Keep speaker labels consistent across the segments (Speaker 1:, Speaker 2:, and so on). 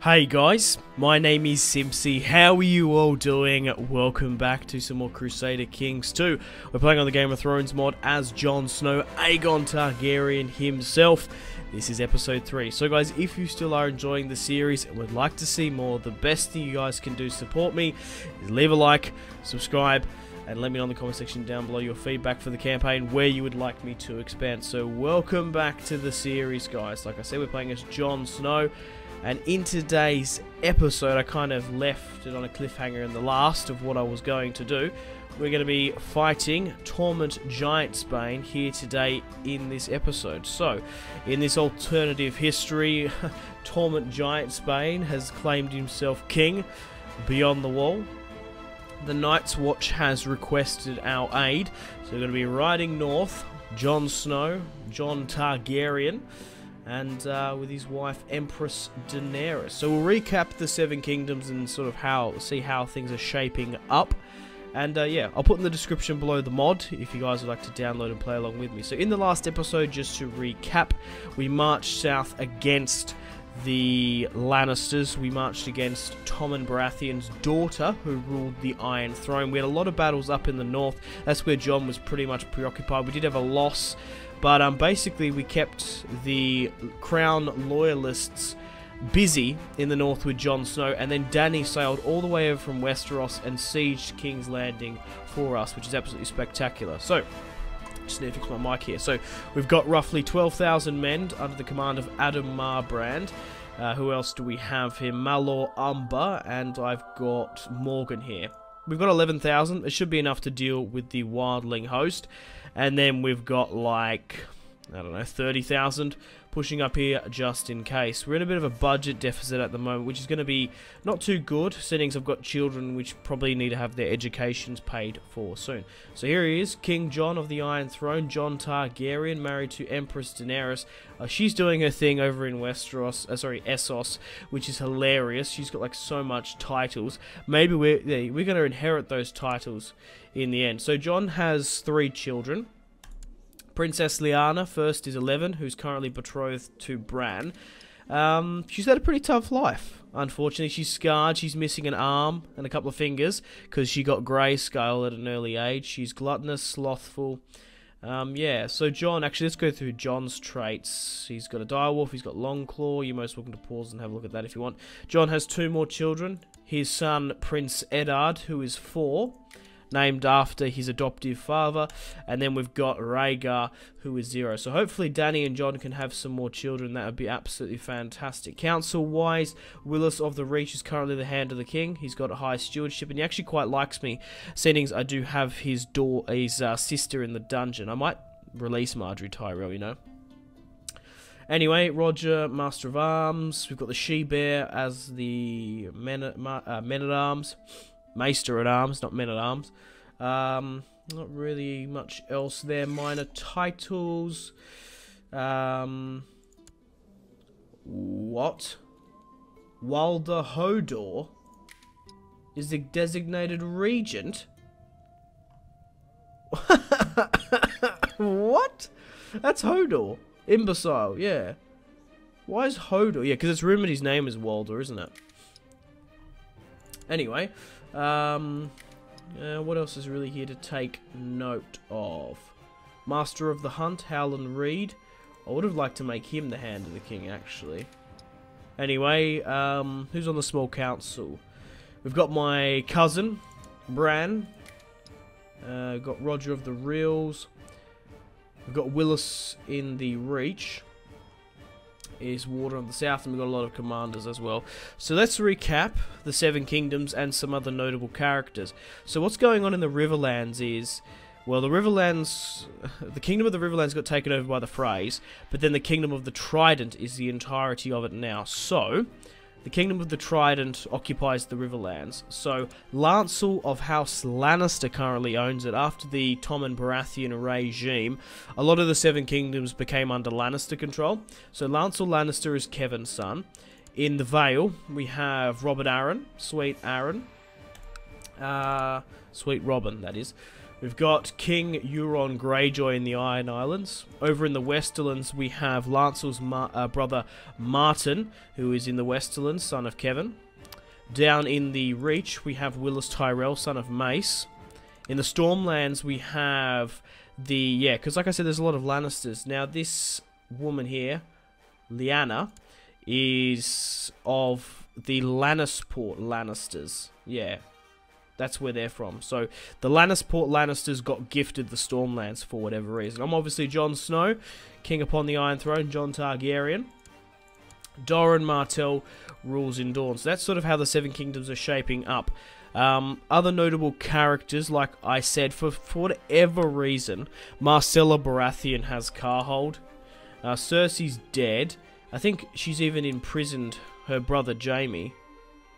Speaker 1: Hey guys, my name is Simpzy. How are you all doing? Welcome back to some more Crusader Kings 2. We're playing on the Game of Thrones mod as Jon Snow, Aegon Targaryen himself. This is episode 3. So guys, if you still are enjoying the series and would like to see more, the best thing you guys can do to support me is leave a like, subscribe, and let me know in the comment section down below your feedback for the campaign, where you would like me to expand. So welcome back to the series, guys. Like I said, we're playing as Jon Snow. And in today's episode, I kind of left it on a cliffhanger in the last of what I was going to do. We're going to be fighting Torment Giantsbane here today in this episode. So, in this alternative history, Torment Giantsbane has claimed himself king beyond the wall. The Night's Watch has requested our aid. So we're going to be riding north, Jon Snow, Jon Targaryen, and with his wife Empress Daenerys. So we'll recap the Seven Kingdoms and sort of see how things are shaping up. And yeah, I'll put in the description below the mod if you guys would like to download and play along with me. So in the last episode, just to recap, we marched south against the Lannisters. We marched against Tommen Baratheon's daughter, who ruled the Iron Throne. We had a lot of battles up in the north. That's where Jon was pretty much preoccupied. We did have a loss, but basically we kept the Crown Loyalists busy in the north with Jon Snow, and then Dany sailed all the way over from Westeros and sieged King's Landing for us, which is absolutely spectacular. So, just need to fix my mic here. So, we've got roughly 12,000 men under the command of Adam Marbrand. Who else do we have here? Malor Umber, and I've got Morgan here. We've got 11,000. It should be enough to deal with the wildling host. And then we've got like, I don't know, 30,000 pushing up here just in case. We're in a bit of a budget deficit at the moment, which is going to be not too good, seeing I've got children which probably need to have their educations paid for soon. So here he is, King Jon of the Iron Throne, Jon Targaryen, married to Empress Daenerys. She's doing her thing over in Westeros, Essos, which is hilarious. She's got like so much titles. Maybe we're going to inherit those titles in the end. So Jon has 3 children. Princess Lyanna, first, is 11, who's currently betrothed to Bran. She's had a pretty tough life. Unfortunately, she's scarred. She's missing an arm and a couple of fingers because she got greyscale at an early age. She's gluttonous, slothful. Yeah, so Jon, actually, let's go through Jon's traits. He's got a direwolf, he's got Longclaw. You're most welcome to pause and have a look at that if you want. Jon has 2 more children. His son, Prince Eddard, who is 4. Named after his adoptive father, and then we've got Rhaegar, who is 0. So hopefully Dany and Jon can have some more children. That would be absolutely fantastic. Council-wise, Willis of the Reach is currently the Hand of the King. He's got a high stewardship, and he actually quite likes me, seeing I do have his sister in the dungeon. I might release Margaery Tyrell, you know. Anyway, Roger, Master of Arms. We've got the She-Bear as the Men-at-Arms. Maester at Arms, not Men at Arms. Not really much else there. Minor titles. What? Walder Hodor is the designated regent? What? That's Hodor. Imbecile, yeah. Why is Hodor? Yeah, because it's rumored his name is Walder, isn't it? Anyway, what else is really here to take note of? Master of the Hunt, Howland Reed. I would have liked to make him the Hand of the King, actually. Anyway, who's on the small council? We've got my cousin, Bran. Got Roger of the Reels. We've got Willis in the Reach. Is Warden of the South, and we've got a lot of commanders as well. So let's recap the 7 Kingdoms and some other notable characters. So what's going on in the Riverlands is, well, the Kingdom of the Riverlands got taken over by the Freys, but then the Kingdom of the Trident is the entirety of it now. So the Kingdom of the Trident occupies the Riverlands. So Lancel of House Lannister currently owns it. After the Tommen Baratheon regime, a lot of the 7 Kingdoms became under Lannister control. So Lancel Lannister is Kevin's son. In the Vale, we have Robert Arryn, Sweet Arryn. Sweet Robin, that is. We've got King Euron Greyjoy in the Iron Islands. Over in the Westerlands, we have Lancel's brother Martin, who is in the Westerlands, son of Kevin. Down in the Reach, we have Willis Tyrell, son of Mace. In the Stormlands, we have the... Yeah, because like I said, there's a lot of Lannisters. Now, this woman here, Lyanna, is of the Lannisport Lannisters. Yeah. That's where they're from. So, the Lannisport Lannisters got gifted the Stormlands for whatever reason. I'm obviously Jon Snow, King upon the Iron Throne, Jon Targaryen. Doran Martell rules in Dorne. So, that's sort of how the Seven Kingdoms are shaping up. Other notable characters, like I said, for whatever reason, Marcella Baratheon has Carhold. Cersei's dead. I think she's even imprisoned her brother Jaime.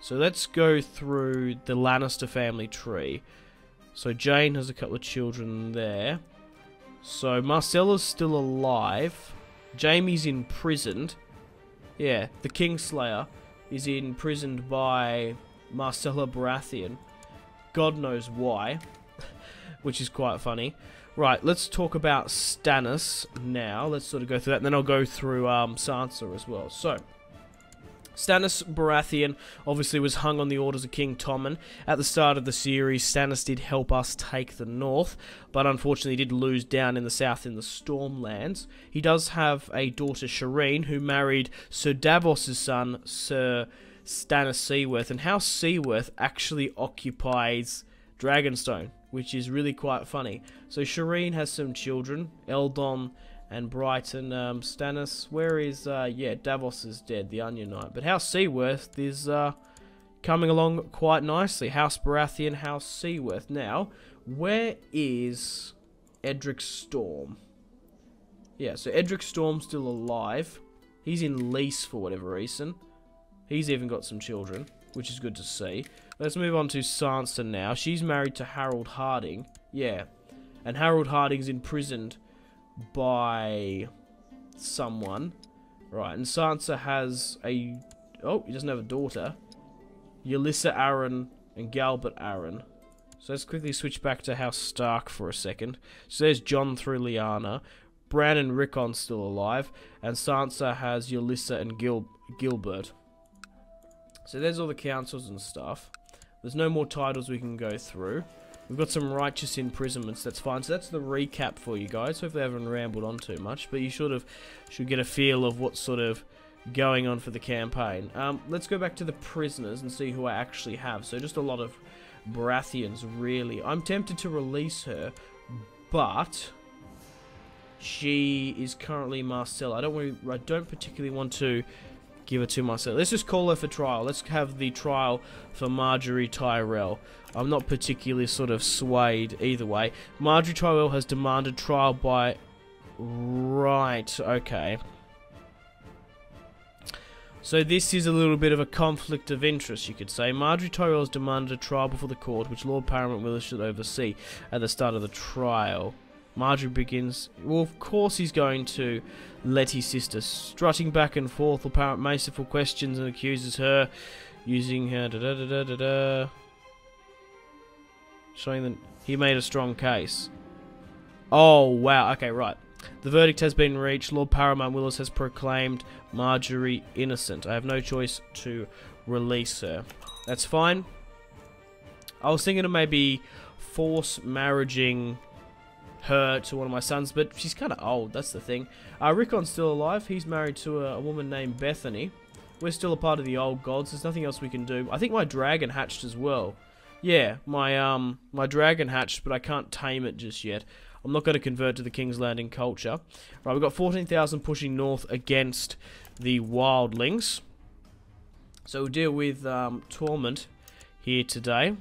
Speaker 1: So let's go through the Lannister family tree. So Jane has a couple of children there. So Marcella's still alive. Jaime's imprisoned. Yeah, the Kingslayer is imprisoned by Marcella Baratheon. God knows why. Which is quite funny. Right, let's talk about Stannis now. Let's sort of go through that, and then I'll go through Sansa as well. So, Stannis Baratheon obviously was hung on the orders of King Tommen. At the start of the series, Stannis did help us take the north, but unfortunately did lose down in the south in the Stormlands. He does have a daughter, Shireen, who married Sir Davos' son, Sir Stannis Seaworth, and House Seaworth actually occupies Dragonstone, which is really quite funny. So Shireen has some children, Eldon and Brighton. Stannis, where is, yeah, Davos is dead, the Onion Knight. But House Seaworth is coming along quite nicely. House Baratheon, House Seaworth. Now, where is Edric Storm? Yeah, so Edric Storm's still alive. He's in lease for whatever reason. He's even got some children, which is good to see. Let's move on to Sansa now. She's married to Harold Harding. Yeah, and Harold Harding's imprisoned by someone. Right, and Sansa has a... Oh, he doesn't have a daughter. Yelissa Arryn and Galbert Arryn. So let's quickly switch back to House Stark for a second. So there's Jon through Lyanna. Bran and Rickon's still alive. And Sansa has Yelissa and Gilbert. So there's all the councils and stuff. There's no more titles we can go through. We've got some righteous imprisonments, that's fine. So that's the recap for you guys. Hopefully I haven't rambled on too much, but you should get a feel of what's sort of going on for the campaign. Let's go back to the prisoners and see who I actually have. So just a lot of Baratheons, really. I'm tempted to release her, but she is currently Marcella. I don't particularly want to give her to Marcella. Let's just call her for trial. Let's have the trial for Margaery Tyrell. I'm not particularly sort of swayed either way. Margaery Tyrell has demanded trial by... Right, okay. So this is a little bit of a conflict of interest, you could say. Margaery Tyrell has demanded a trial before the court, which Lord Paramount Willis should oversee at the start of the trial. Margaery begins... Well, of course he's going to let his sister, strutting back and forth, apparent merciful questions, and accuses her, using her showing that he made a strong case. Oh, wow. Okay, right. The verdict has been reached. Lord Paramount Willis has proclaimed Margaery innocent. I have no choice to release her. That's fine. I was thinking of maybe force marrying her to one of my sons, but she's kind of old, that's the thing. Rickon's still alive. He's married to a woman named Bethany. We're still a part of the old gods. There's nothing else we can do. I think my dragon hatched as well. Yeah, my dragon hatched, but I can't tame it just yet. I'm not going to convert to the King's Landing culture. Right, we've got 14,000 pushing north against the wildlings. So we'll deal with Torment here today.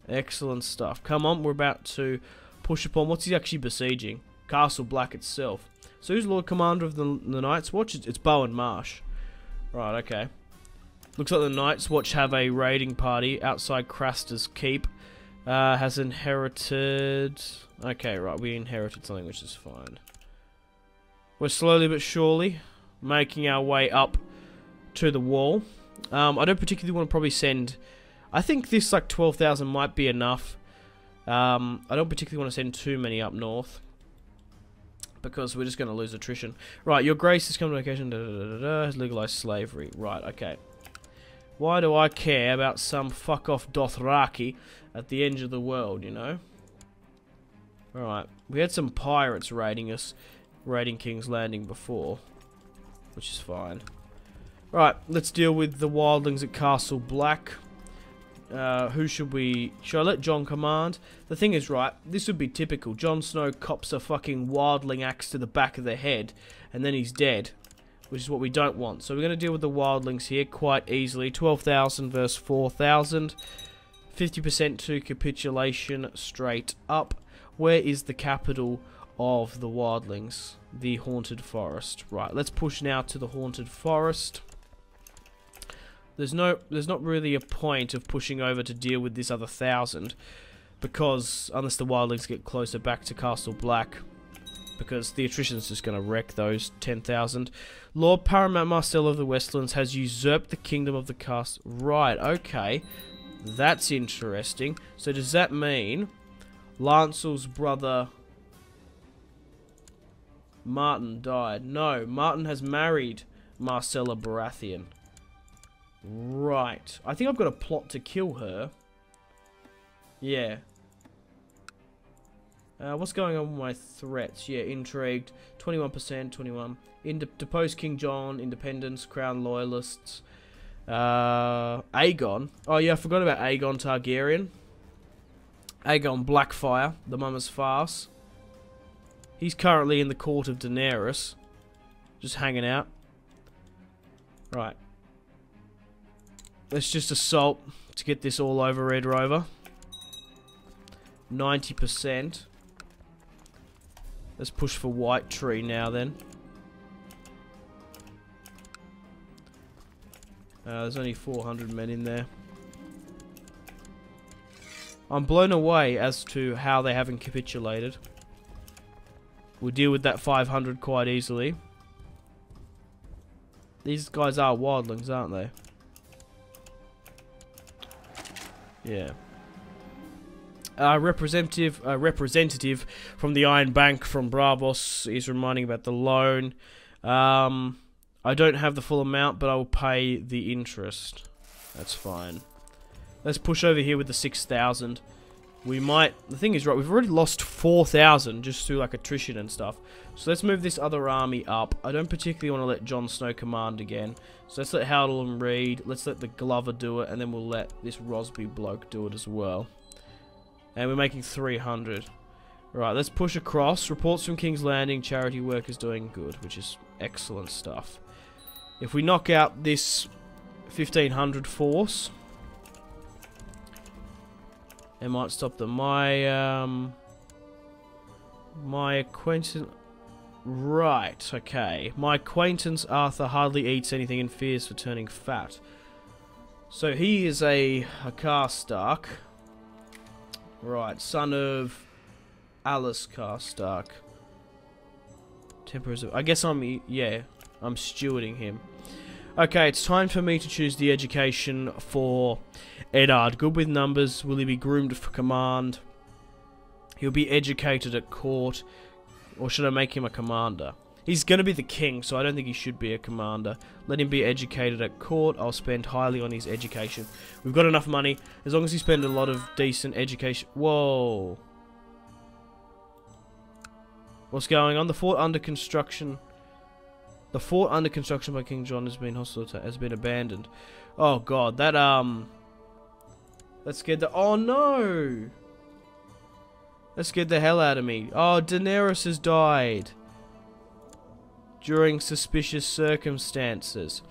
Speaker 1: Excellent stuff. Come on, we're about to push upon. What's he actually besieging? Castle Black itself. So who's Lord Commander of the Night's Watch? It's Bowen Marsh. Right, okay. Looks like the Night's Watch have a raiding party outside Craster's Keep. Has inherited... Okay, right, we inherited something, which is fine. We're slowly but surely making our way up to the wall. I don't particularly want to probably send... I think this, like, 12,000 might be enough I don't particularly want to send too many up north, because we're just going to lose attrition. Right, your grace has come to location, has legalized slavery. Right, okay. Why do I care about some fuck-off Dothraki at the end of the world, you know? Alright, we had some pirates raiding us, raiding King's Landing before, which is fine. Right, let's deal with the wildlings at Castle Black. Who should we... Should I let Jon command? The thing is, right, this would be typical. Jon Snow cops a fucking wildling axe to the back of the head, and then he's dead, which is what we don't want. So we're going to deal with the wildlings here quite easily. 12,000 versus 4,000. 50% to capitulation straight up. Where is the capital of the wildlings? The Haunted Forest. Right, let's push now to the Haunted Forest. There's not really a point of pushing over to deal with this other 1,000, because unless the wildlings get closer back to Castle Black, because the attrition's just going to wreck those 10,000. Lord Paramount Marcel of the Westlands has usurped the kingdom of the castle. Right, okay. That's interesting. So does that mean Lancel's brother Martin died? No, Martin has married Marcella Baratheon. Right. I think I've got a plot to kill her. Yeah. What's going on with my threats? Yeah, intrigued. 21%, 21. Depose King John, independence, crown loyalists. Aegon. Oh yeah, I forgot about Aegon Targaryen. Aegon Blackfire, the mama's farce. He's currently in the court of Daenerys. Just hanging out. Right. Let's just assault to get this all over Red Rover. 90%. Let's push for White Tree now then. There's only 400 men in there. I'm blown away as to how they haven't capitulated. We'll deal with that 500 quite easily. These guys are wildlings, aren't they? Yeah. Representative from the Iron Bank from Bravos is reminding about the loan. I don't have the full amount, but I will pay the interest. That's fine. Let's push over here with the 6,000. We might... The thing is, right, we've already lost 4,000 just through, like, attrition and stuff. So let's move this other army up. I don't particularly want to let Jon Snow command again. So let's let Howdle and Reed. Let's let the Glover do it, and then we'll let this Rosby bloke do it as well. And we're making 300. Right, let's push across. Reports from King's Landing. Charity work is doing good, which is excellent stuff. If we knock out this 1,500 force... It might stop them. My acquaintance... Right, okay. My acquaintance Arthur hardly eats anything and fears for turning fat. So he is a Karstark. Right, son of Alice Karstark. Temperors of... I guess I'm stewarding him. Okay, it's time for me to choose the education for Eddard. Good with numbers. Will he be groomed for command? He'll be educated at court. Or should I make him a commander? He's going to be the king, so I don't think he should be a commander. Let him be educated at court. I'll spend highly on his education. We've got enough money. As long as he spends a lot of decent education... Whoa. What's going on? The fort under construction... The fort under construction by King John has been abandoned. Oh god, that scared the... Oh no! That scared the hell out of me. Oh, Daenerys has died. During suspicious circumstances.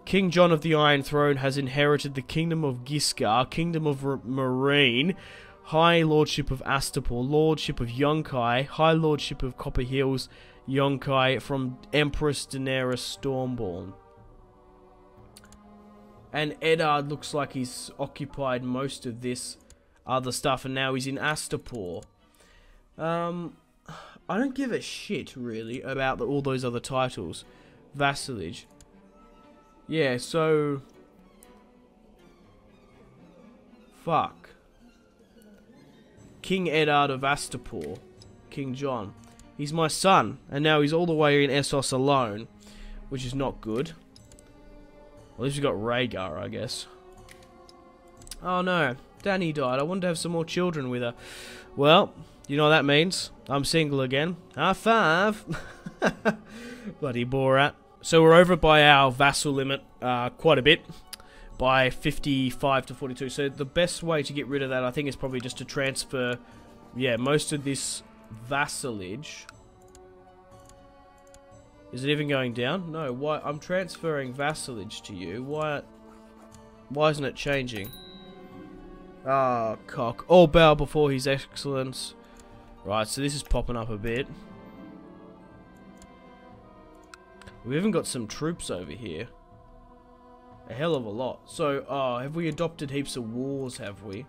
Speaker 1: King John of the Iron Throne has inherited the Kingdom of Giscard, Kingdom of Marine, High Lordship of Astapor, Lordship of Yunkai, High Lordship of Copper Hills, Yunkai from Empress Daenerys Stormborn. And Eddard looks like he's occupied most of this other stuff, and now he's in Astapor. I don't give a shit, really, about all those other titles. Vassalage. Yeah, so... King Eddard of Astapor, King John. He's my son, and now he's all the way in Essos alone, which is not good. At least we got Rhaegar, I guess. Oh no, Dany died. I wanted to have some more children with her. Well, you know what that means. I'm single again. High five. Bloody Borat. So we're over by our vassal limit quite a bit. By 55 to 42. So the best way to get rid of that, I think, is probably just to transfer, yeah, most of this vassalage. Is it even going down? No. Why? I'm transferring vassalage to you. Why isn't it changing? Ah, cock. All bow before his excellence. Right, so this is popping up a bit. We've even got some troops over here. A hell of a lot. So, have we adopted heaps of wars, have we?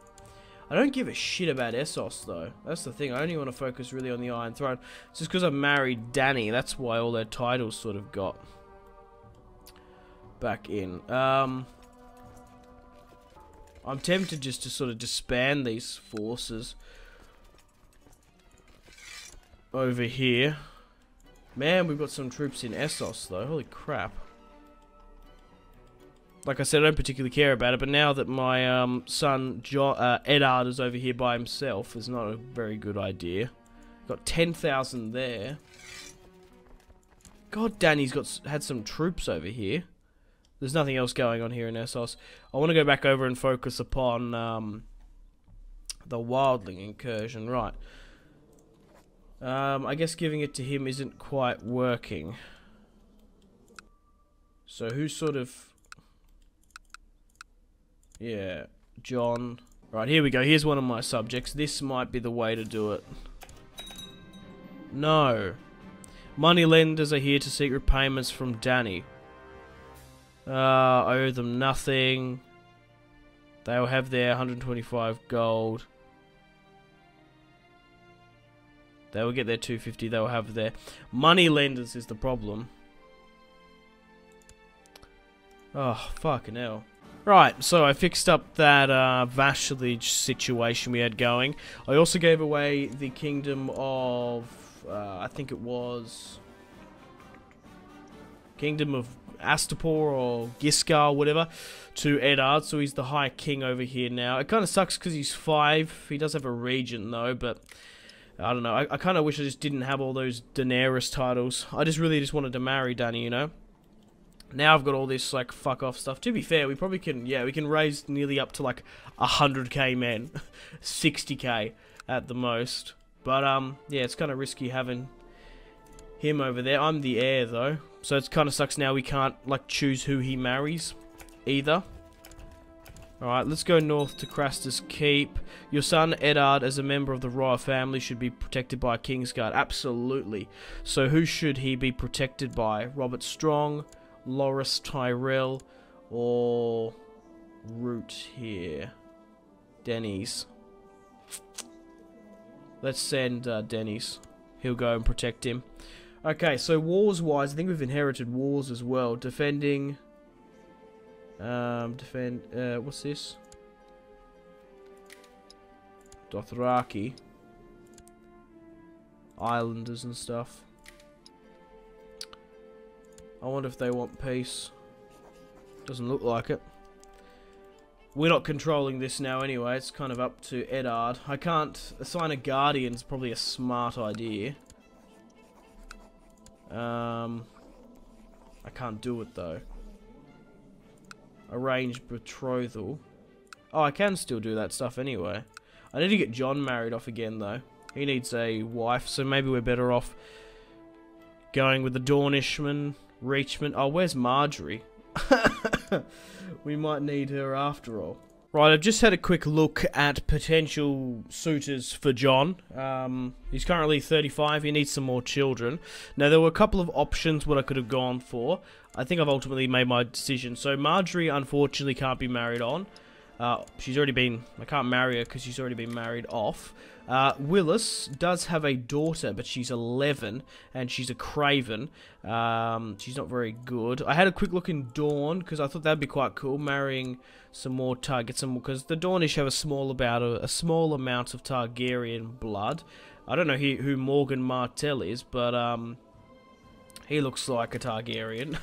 Speaker 1: I don't give a shit about Essos, though. That's the thing. I only want to focus really on the Iron Throne. It's just because I married Dany. That's why all their titles sort of got back in. I'm tempted just to sort of disband these forces over here. Man, we've got some troops in Essos, though. Holy crap. Like I said, I don't particularly care about it, but now that my son Eddard is over here by himself, is not a very good idea. Got 10,000 there. God, Dany's had some troops over here. There's nothing else going on here in Essos. I want to go back over and focus upon the wildling incursion. Right. I guess giving it to him isn't quite working. So who's sort of... Yeah, John. Right, here we go. Here's one of my subjects. This might be the way to do it. Moneylenders are here to seek repayments from Dany. I owe them nothing. They'll have their 125 gold. They will get their 250. They'll have their... Moneylenders is the problem. Oh, fucking hell. Right, so I fixed up that vassalage situation we had going. I also gave away the kingdom of, I think it was Kingdom of Astapor or Giscar, whatever, to Eddard, so he's the High King over here now. It kind of sucks because he's 5. He does have a regent though, but I don't know. I kind of wish I just didn't have all those Daenerys titles. I really just wanted to marry Dany, you know? Now I've got all this, like, fuck off stuff. To be fair, we probably can, yeah, we can raise nearly up to, like, 100k men. 60k at the most. But, yeah, it's kind of risky having him over there. I'm the heir, though. So it kind of sucks now we can't, like, choose who he marries either. Alright, let's go north to Craster's Keep. Your son, Eddard, as a member of the royal family, should be protected by a Kingsguard. Absolutely. So who should he be protected by? Robert Strong... Loras Tyrell or Root here. Denny's. Let's send Denny's. He'll go and protect him. Okay, so wars wise, I think we've inherited wars as well. Defending. What's this? Dothraki. Islanders and stuff. I wonder if they want peace. Doesn't look like it. We're not controlling this now anyway. It's kind of up to Eddard. I can't assign a guardian. It's probably a smart idea. I can't do it though. Arrange betrothal. Oh, I can still do that stuff anyway. I need to get John married off again though. He needs a wife, so maybe we're better off going with the Dornishman. Reachment. Oh, where's Margaery? We might need her after all. Right, I've just had a quick look at potential suitors for John. He's currently 35. He needs some more children. Now, there were a couple of options what I could have gone for. I think I've ultimately made my decision. So, Margaery, unfortunately, can't be married on. She's already been... I can't marry her because she's already been married off. Willis does have a daughter, but she's 11, and she's a Craven. She's not very good. I had a quick look in Dawn, because I thought that'd be quite cool, marrying some more targets, because the Dornish have a small amount of Targaryen blood. I don't know who Morgan Martell is, but he looks like a Targaryen.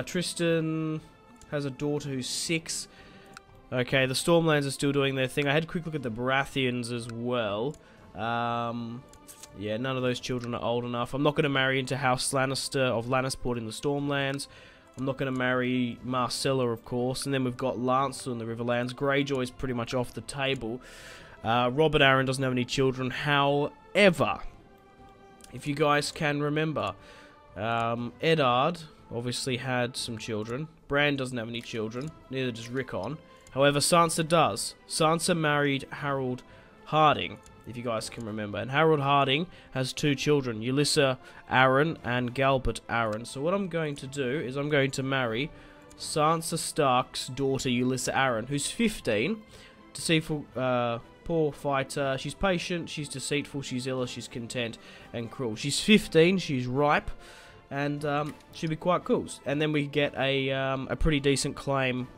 Speaker 1: Tristan has a daughter who's 6. Okay, the Stormlands are still doing their thing. I had a quick look at the Baratheons as well. Yeah, none of those children are old enough. I'm not going to marry into House Lannister of Lannisport in the Stormlands. I'm not going to marry Marcella, of course. And then we've got Lancel in the Riverlands. Greyjoy's pretty much off the table. Robert Arryn doesn't have any children. However, if you guys can remember, Eddard obviously had some children. Bran doesn't have any children. Neither does Rickon. However, Sansa does. Sansa married Harold Harding, if you guys can remember. And Harold Harding has 2 children, Yulissa Arryn and Galbert Arryn. So what I'm going to do is I'm going to marry Sansa Stark's daughter, Yulissa Arryn, who's 15. Deceitful, poor fighter. She's patient, she's deceitful, she's ill, she's content, and cruel. She's 15, she's ripe, and she'll be quite cool. And then we get a pretty decent claim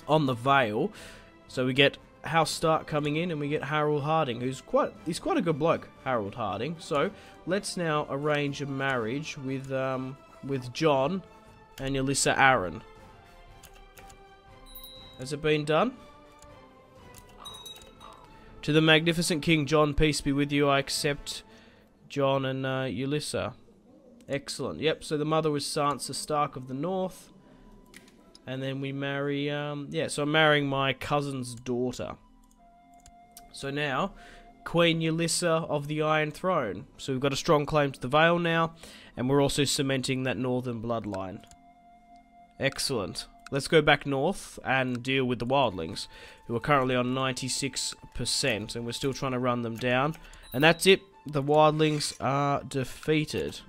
Speaker 1: on the Vale. So we get House Stark coming in, and we get Harold Harding, he's quite a good bloke, Harold Harding. So let's now arrange a marriage with Jon and Yulissa Arryn. Has it been done? To the magnificent King Jon, peace be with you. I accept Jon and Yulissa. Excellent. Yep. So the mother was Sansa Stark of the North. And then we marry, yeah, so I'm marrying my cousin's daughter. So now, Queen Yulissa of the Iron Throne. So we've got a strong claim to the Vale now, and we're also cementing that northern bloodline. Excellent. Let's go back north and deal with the wildlings, who are currently on 96%, and we're still trying to run them down. And that's it. The wildlings are defeated.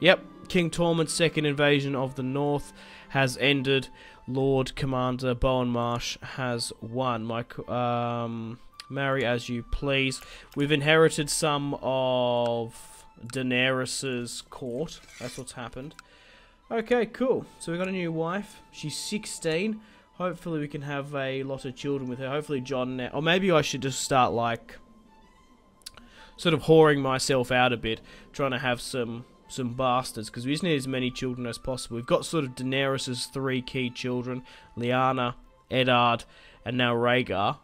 Speaker 1: Yep, King Torment's second invasion of the north has ended. Lord Commander Bowen Marsh has won. Marry as you please. We've inherited some of Daenerys's court. That's what's happened. Okay, cool. So we got a new wife. She's 16. Hopefully we can have a lot of children with her. Hopefully Jon now... Or maybe I should just start, like, sort of whoring myself out a bit. Trying to have some bastards, because we just need as many children as possible. We've got sort of Daenerys's 3 key children, Lyanna, Eddard, and now Rhaegar.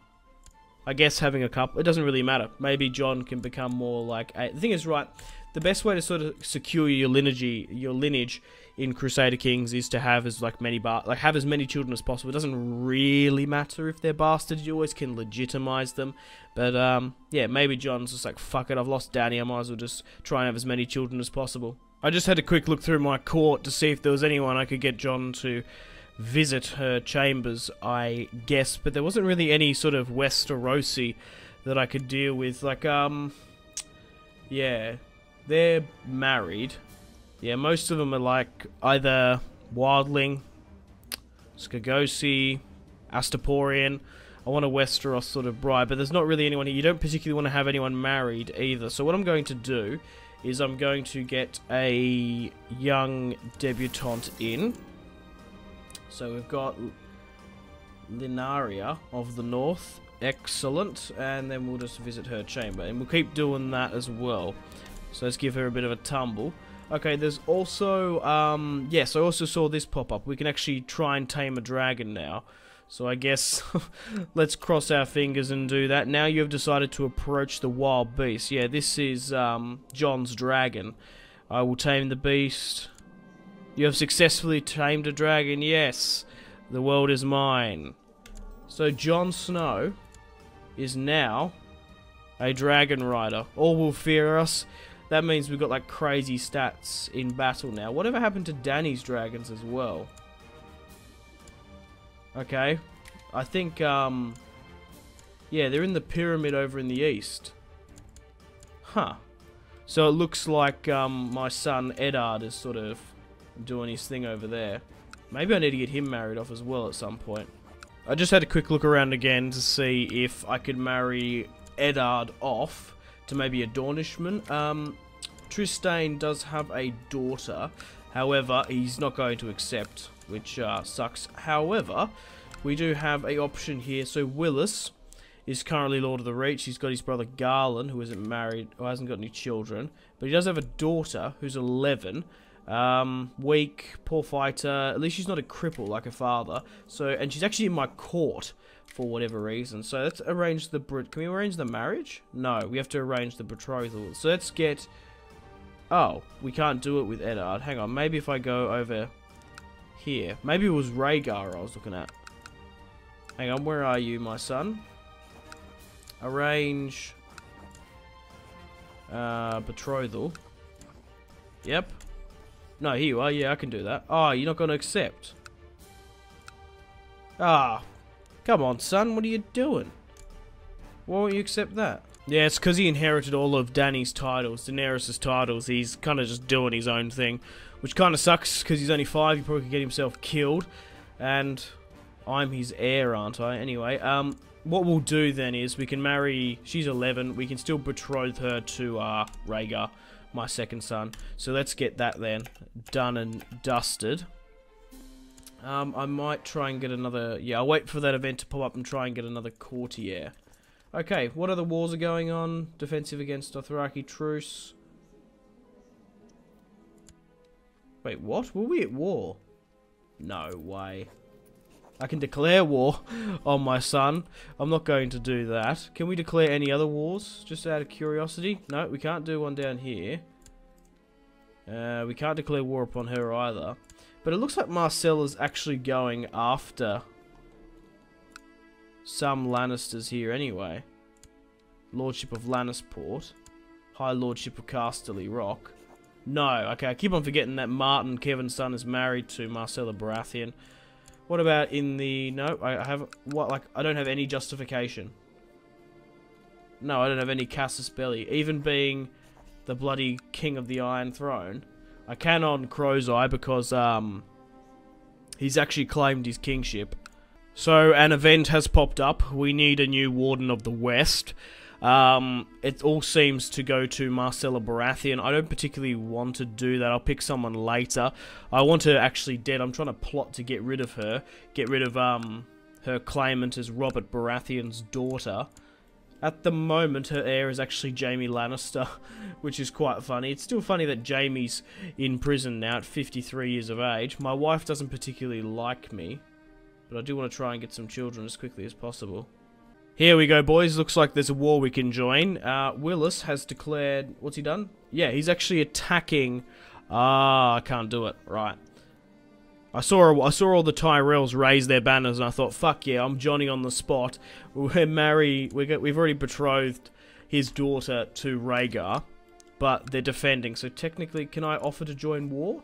Speaker 1: I guess having a couple, it doesn't really matter. Maybe Jon can become more like the thing is, right, the best way to sort of secure your lineage in Crusader Kings is to have as have as many children as possible. It doesn't really matter if they're bastards. You always can legitimize them. But yeah, maybe Jon's just like, fuck it, I've lost Dany, I might as well just try and have as many children as possible. I just had a quick look through my court to see if there was anyone I could get Jon to visit her chambers, I guess, but there wasn't really any sort of Westerosi that I could deal with. Like, yeah, they're married. Yeah, most of them are like either Wildling, Skagosi, Astaporian. I want a Westeros sort of bride, but there's not really anyone here. You don't particularly want to have anyone married either. So what I'm going to do is I'm going to get a young debutante in. So we've got Linaria of the North. Excellent. And then we'll just visit her chamber. And we'll keep doing that as well. So let's give her a bit of a tumble. Okay, there's also, yes, I also saw this pop up. We can actually try and tame a dragon now. So I guess, let's cross our fingers and do that. Now you have decided to approach the wild beast. Yeah, this is Jon's dragon. I will tame the beast. You have successfully tamed a dragon, yes. The world is mine. So Jon Snow is now a dragon rider. All will fear us. That means we've got like crazy stats in battle now. Whatever happened to Dany's dragons as well? Okay. I think, yeah, they're in the pyramid over in the east. Huh. So it looks like my son Eddard is sort of doing his thing over there. Maybe I need to get him married off as well at some point. I just had a quick look around again to see if I could marry Eddard off to maybe a Dornishman. Trystane does have a daughter. However, he's not going to accept, which sucks. However, we do have a option here. So Willis is currently Lord of the Reach. He's got his brother Garland, who isn't married or hasn't got any children. But he does have a daughter who's 11. Weak, poor fighter. At least she's not a cripple like her father. So, and she's actually in my court for whatever reason. So let's arrange the... Can we arrange the marriage? No, we have to arrange the betrothal. So let's get... Oh, we can't do it with Eddard. Hang on, maybe if I go over here. Maybe it was Rhaegar I was looking at. Hang on, where are you, my son? Arrange... betrothal. Yep. No, here you are. Yeah, I can do that. Oh, you're not going to accept. Ah. Come on, son. What are you doing? Why won't you accept that? Yeah, it's because he inherited all of Dany's titles, Daenerys' titles. He's kind of just doing his own thing, which kind of sucks because he's only 5. He probably could get himself killed. And I'm his heir, aren't I? Anyway, what we'll do then is we can marry... She's 11. We can still betroth her to Rhaegar, my second son. So let's get that then done and dusted. I might try and get another... Yeah, I'll wait for that event to pop up and try and get another courtier. Okay, what other wars are going on? Defensive against Dothraki truce. Wait, what? Were we at war? No way. I can declare war on my son. I'm not going to do that. Can we declare any other wars? Just out of curiosity? No, we can't do one down here. We can't declare war upon her either. But it looks like Marcella's actually going after some Lannisters here anyway. Lordship of Lannisport. High Lordship of Casterly Rock. No, okay, I keep on forgetting that Martin, Kevin's son, is married to Marcella Baratheon. What about in the... No, I have... What, like, I don't have any justification. No, I don't have any casus belli. Even being the bloody King of the Iron Throne. I can on Crow's Eye because, he's actually claimed his kingship. So, an event has popped up. We need a new Warden of the West. It all seems to go to Marcella Baratheon. I don't particularly want to do that. I'll pick someone later. I want her actually dead. I'm trying to plot to get rid of her. Get rid of, her claimant as Robert Baratheon's daughter. At the moment, her heir is actually Jaime Lannister, which is quite funny. It's still funny that Jaime's in prison now at 53 years of age. My wife doesn't particularly like me, but I do want to try and get some children as quickly as possible. Here we go, boys. Looks like there's a war we can join. Willis has declared... What's he done? Yeah, he's actually attacking... I can't do it. Right. I saw all the Tyrells raise their banners, and I thought, fuck yeah, I'm Johnny on the spot. We've already betrothed his daughter to Rhaegar, but they're defending. So technically, can I offer to join war?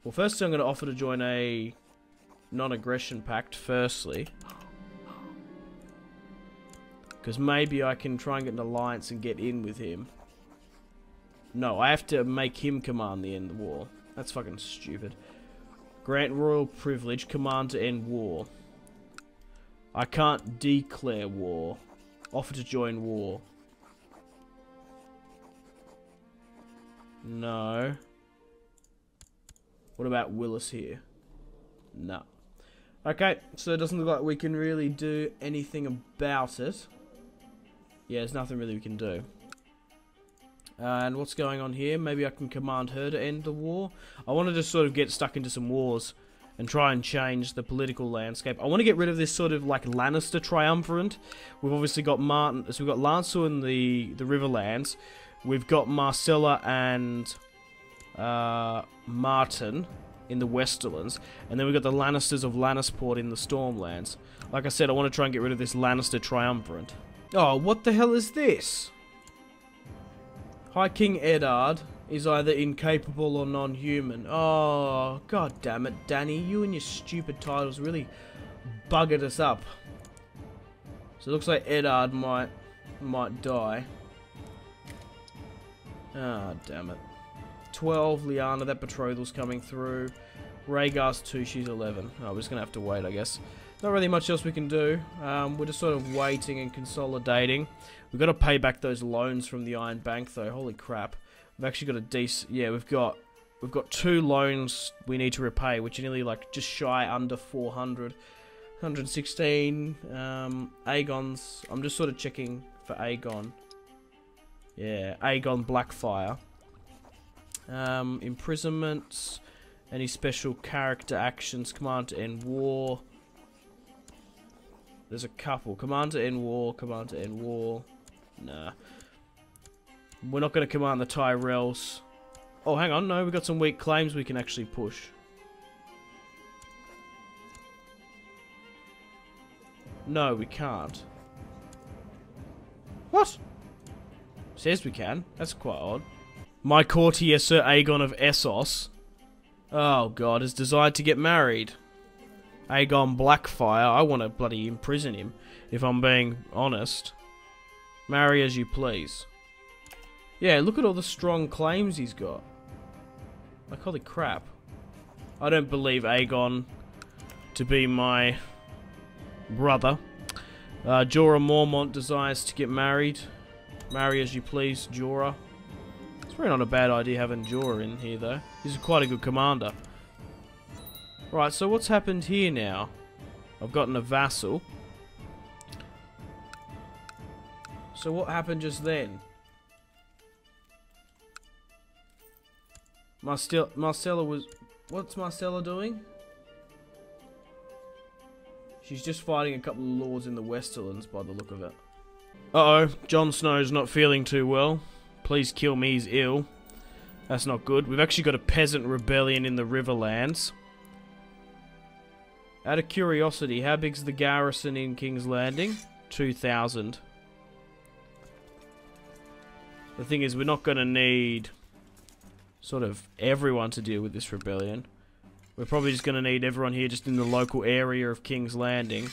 Speaker 1: Well, first I'm going to offer to join a non-aggression pact, firstly. Because maybe I can try and get an alliance and get in with him. No, I have to make him command the end of the war. That's fucking stupid. Grant royal privilege, command to end war. I can't declare war. Offer to join war. No. What about Willis here? No. Okay, so it doesn't look like we can really do anything about it. Yeah, there's nothing really we can do. And what's going on here? Maybe I can command her to end the war. I want to just sort of get stuck into some wars and try and change the political landscape. I want to get rid of this sort of like Lannister triumvirate. We've obviously got Martin, so we've got Lancel in the Riverlands. We've got Marcella and Martin in the Westerlands, and then we've got the Lannisters of Lannisport in the Stormlands. Like I said, I want to try and get rid of this Lannister triumvirate. Oh, what the hell is this? High King Eddard is either incapable or non-human. Oh, god damn it, Danny. You and your stupid titles really buggered us up. So it looks like Eddard might die. Ah, damn it. 12, Lyanna, that betrothal's coming through. Rhaegar's 2, she's 11. Oh, we're just going to have to wait, I guess. Not really much else we can do. We're just sort of waiting and consolidating. We've got to pay back those loans from the Iron Bank, though. Holy crap. We've actually got a decent... Yeah, we've got 2 loans we need to repay, which are nearly, like, just shy under 400. 116. Aegon's... I'm just sort of checking for Aegon. Yeah, Aegon Blackfire. Imprisonments. Any special character actions. Command to end war. There's a couple. Command to end war. Command to end war. Nah. We're not going to command the Tyrells. Oh, hang on. No, we've got some weak claims we can actually push. No, we can't. What? Says we can. That's quite odd. My courtier, Sir Aegon of Essos. Oh, God. Is desired to get married. Aegon Blackfire. I want to bloody imprison him, if I'm being honest. Marry as you please. Yeah, look at all the strong claims he's got. Like, holy crap. I don't believe Aegon to be my brother. Jorah Mormont desires to get married. Marry as you please, Jorah. It's probably not a bad idea having Jorah in here, though. He's quite a good commander. Right, so what's happened here now? I've gotten a vassal. So what happened just then? Marcella was... What's Marcella doing? She's just fighting a couple of lords in the Westerlands by the look of it. Uh-oh, Jon Snow's not feeling too well. Please kill me, he's ill. That's not good. We've actually got a peasant rebellion in the Riverlands. Out of curiosity, how big's the garrison in King's Landing? 2,000. The thing is, we're not going to need sort of everyone to deal with this rebellion. We're probably just going to need everyone here just in the local area of King's Landing.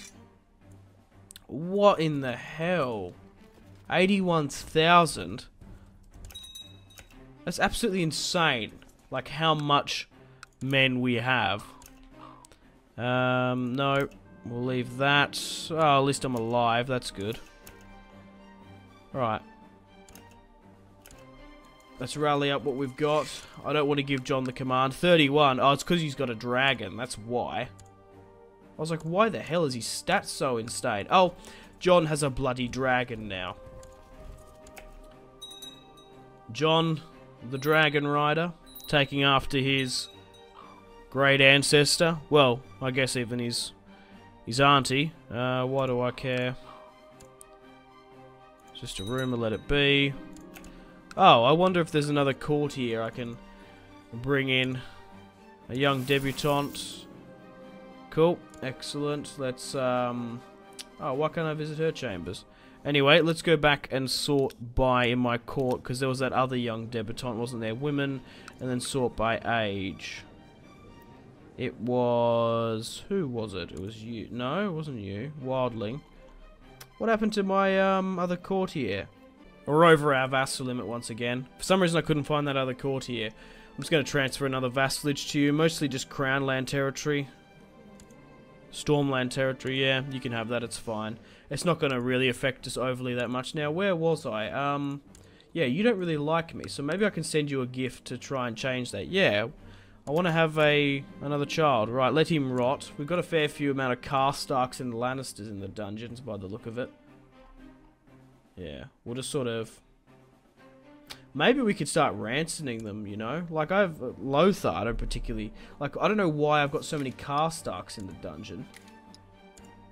Speaker 1: What in the hell? 81,000? That's absolutely insane. Like how much men we have. No. We'll leave that. Oh, at least I'm alive. That's good. Right. Let's rally up what we've got. I don't want to give Jon the command. 31. Oh, it's because he's got a dragon. That's why. I was like, why the hell is his stats so insane? Oh, Jon has a bloody dragon now. Jon, the Dragon Rider, taking after his great ancestor. Well, I guess even his auntie. Why do I care? It's just a rumour, let it be. Oh, I wonder if there's another courtier I can bring in. A young debutante. Cool, excellent. Let's, oh, why can't I visit her chambers? Anyway, let's go back and sort by in my court, because there was that other young debutante, wasn't there? Women, and then sort by age. It was... Who was it? It was you. No, it wasn't you. Wildling. What happened to my other courtier? We're over our vassal limit once again. For some reason I couldn't find that other courtier. I'm just going to transfer another vassalage to you. Mostly just Crown Land territory. Stormland territory, yeah, you can have that, it's fine. It's not going to really affect us overly that much. Now, where was I? Yeah, you don't really like me, so maybe I can send you a gift to try and change that. Yeah, I want to have another child. Right, let him rot. We've got a fair few amount of Karstarks and Lannisters in the dungeons by the look of it. Yeah, we'll just sort of... Maybe we could start ransoming them, you know? Like, I have Lothar, I don't particularly... Like, I don't know why I've got so many Karstarks in the dungeon.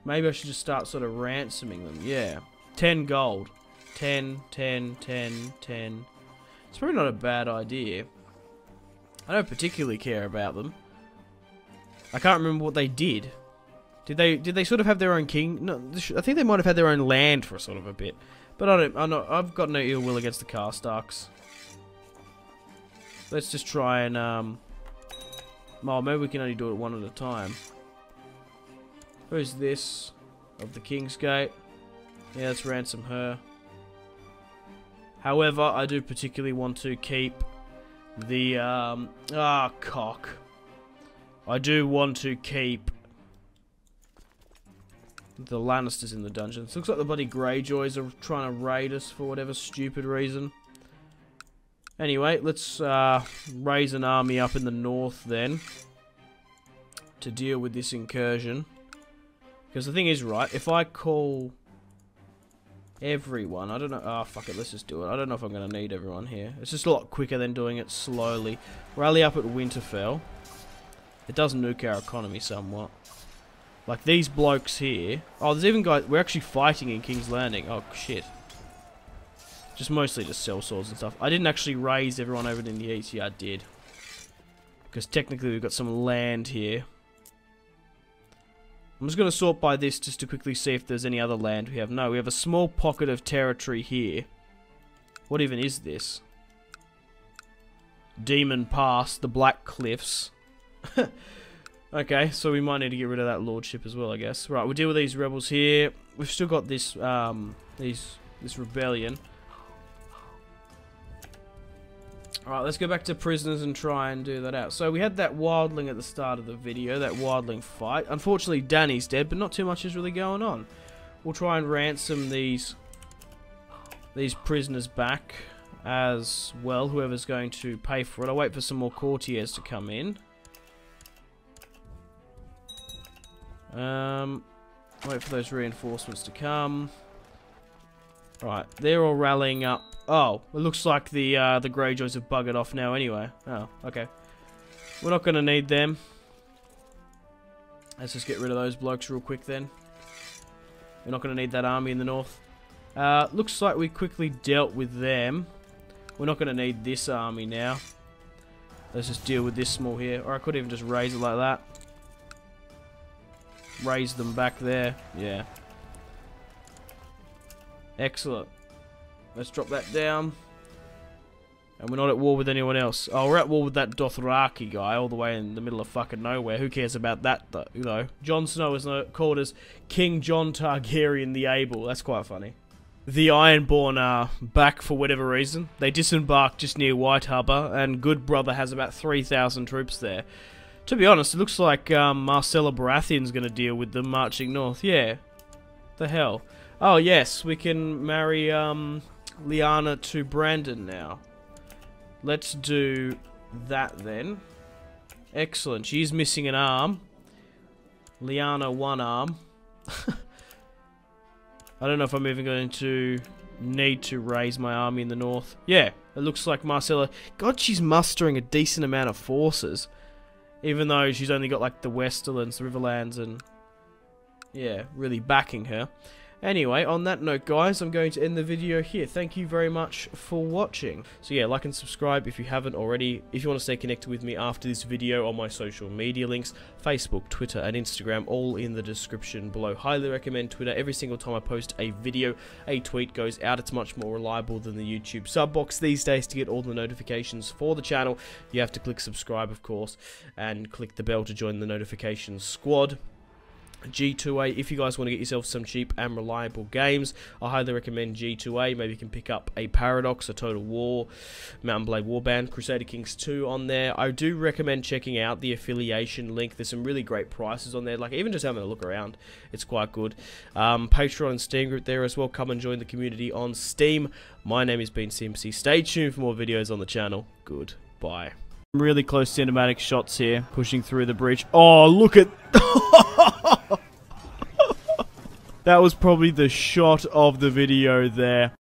Speaker 1: Maybe I should just start sort of ransoming them, yeah. 10 gold. 10, 10, 10, 10. It's probably not a bad idea. I don't particularly care about them. I can't remember what they did. Did they sort of have their own king? No, I think they might have had their own land for sort of a bit. But I've got no ill will against the Karstarks. Let's just try and, well, maybe we can only do it one at a time. Who's this? Of the Kingsgate. Yeah, let's ransom her. However, I do particularly want to keep the, cock. I do want to keep the Lannisters in the dungeons. Looks like the bloody Greyjoys are trying to raid us for whatever stupid reason. Anyway, let's raise an army up in the north then to deal with this incursion. Because the thing is, right, if I call everyone, I don't know. Oh, fuck it, let's just do it. I don't know if I'm going to need everyone here. It's just a lot quicker than doing it slowly. Rally up at Winterfell. It does nuke our economy somewhat. Like these blokes here. Oh, there's even guys. We're actually fighting in King's Landing. Oh, shit. Just mostly just sell swords and stuff. I didn't actually raise everyone over in the east. Yeah, I did. Because technically we've got some land here. I'm just going to sort by this just to quickly see if there's any other land we have. No, we have a small pocket of territory here. What even is this? Demon Pass, the Black Cliffs. Okay, so we might need to get rid of that lordship as well, I guess. Right, we'll deal with these rebels here. We've still got this, this rebellion. Alright, let's go back to prisoners and try and do that out. So we had that wildling at the start of the video, that wildling fight. Unfortunately, Dany's dead, but not too much is really going on. We'll try and ransom these prisoners back as well, whoever's going to pay for it. I'll wait for some more courtiers to come in. Wait for those reinforcements to come. Right, they're all rallying up. Oh, it looks like the Greyjoys have buggered off now anyway. Oh, okay. We're not going to need them. Let's just get rid of those blokes real quick then. We're not going to need that army in the north. Looks like we quickly dealt with them. We're not going to need this army now. Let's just deal with this small here. Or I could even just raise it like that. Raise them back there. Yeah. Excellent. Let's drop that down. And we're not at war with anyone else. Oh, we're at war with that Dothraki guy all the way in the middle of fucking nowhere. Who cares about that, though? Jon Snow is called as King Jon Targaryen the Able. That's quite funny. The Ironborn are back for whatever reason. They disembarked just near White Harbour, and Good Brother has about 3,000 troops there. To be honest, it looks like Marcella Baratheon's going to deal with them marching north. Yeah. The hell. Oh, yes. We can marry Lyanna to Brandon now. Let's do that then. Excellent. She's missing an arm. Lyanna, one arm. I don't know if I'm even going to need to raise my army in the north. Yeah. It looks like Marcella... God, she's mustering a decent amount of forces. Even though she's only got like the Westerlands, the Riverlands, and yeah, really backing her. Anyway, on that note, guys, I'm going to end the video here. Thank you very much for watching. So yeah, like and subscribe if you haven't already. If you want to stay connected with me after this video on my social media links, Facebook, Twitter, and Instagram, all in the description below. Highly recommend Twitter. Every single time I post a video, a tweet goes out. It's much more reliable than the YouTube sub box these days. To get all the notifications for the channel, you have to click subscribe, of course, and click the bell to join the notifications squad. G2A, if you guys want to get yourself some cheap and reliable games, I highly recommend G2A. Maybe you can pick up a Paradox, a Total War, Mountain Blade Warband, Crusader Kings 2 on there. I do recommend checking out the affiliation link. There's some really great prices on there, like even just having a look around, it's quite good. Patreon and Steam group there as well. Come and join the community on Steam. My name has been Simpzy. Stay tuned for more videos on the channel. Goodbye. Really close cinematic shots here, pushing through the bridge. Oh, look at... That was probably the shot of the video there.